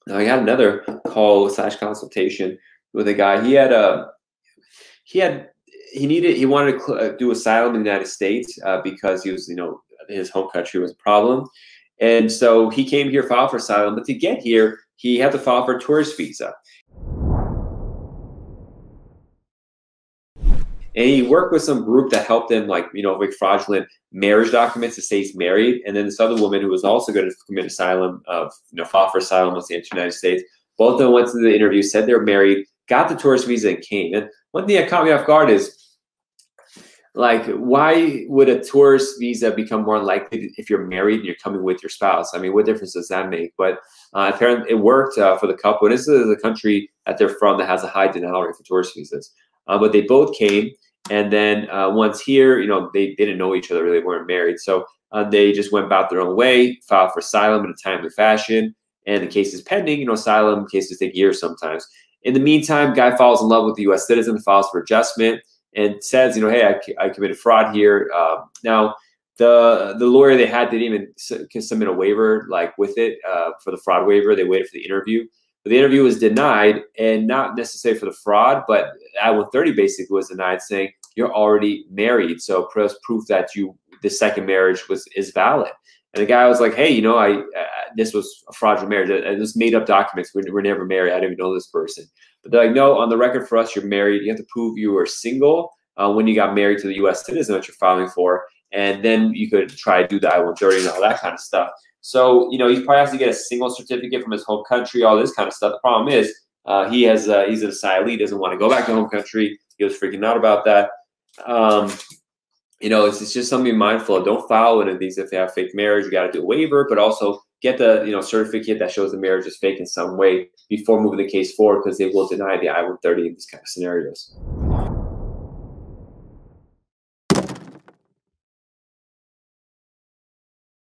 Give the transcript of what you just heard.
Now I had another call slash consultation with a guy. He had he wanted to do asylum in the United States because he was, his home country was a problem, and so he came here, filed for asylum. But to get here, he had to file for a tourist visa. And he worked with some group that helped him, like, with fraudulent marriage documents to say he's married. And then this other woman who was also going to commit asylum, file for asylum once they entered the United States. Both of them went to the interview, said they were married, got the tourist visa, and came. And one thing that caught me off guard is, like, why would a tourist visa become more likely if you're married and you're coming with your spouse? I mean, what difference does that make? But apparently it worked for the couple. And this is the country that they're from that has a high denial rate for tourist visas. But they both came. And then once here, they didn't know each other, really weren't married. So they just went about their own way, filed for asylum in a timely fashion. And the case is pending. Asylum cases take years sometimes. In the meantime, guy falls in love with the U.S. citizen, files for adjustment, and says, hey, I committed fraud here. Now, the lawyer they had didn't even submit a waiver with it for the fraud waiver. They waited for the interview. But the interview was denied, and not necessarily for the fraud, but I-130 basically was denied, saying you're already married, so proof that the second marriage is valid. And the guy was like, hey, this was a fraudulent marriage. And this made up documents. We're never married. I didn't even know this person. But they're like, no, on the record for us, you're married. You have to prove you were single when you got married to the U.S. citizen that you're filing for, and then you could try to do the I-130 and all that kind of stuff. So, he probably has to get a single certificate from his home country, all this kind of stuff. The problem is he's an asylee. He doesn't want to go back to home country. He was freaking out about that. It's just something to be mindful of. Don't file one of these if they have fake marriage. You got to do a waiver, but also get the certificate that shows the marriage is fake in some way before moving the case forward, because they will deny the I-130 in these kind of scenarios.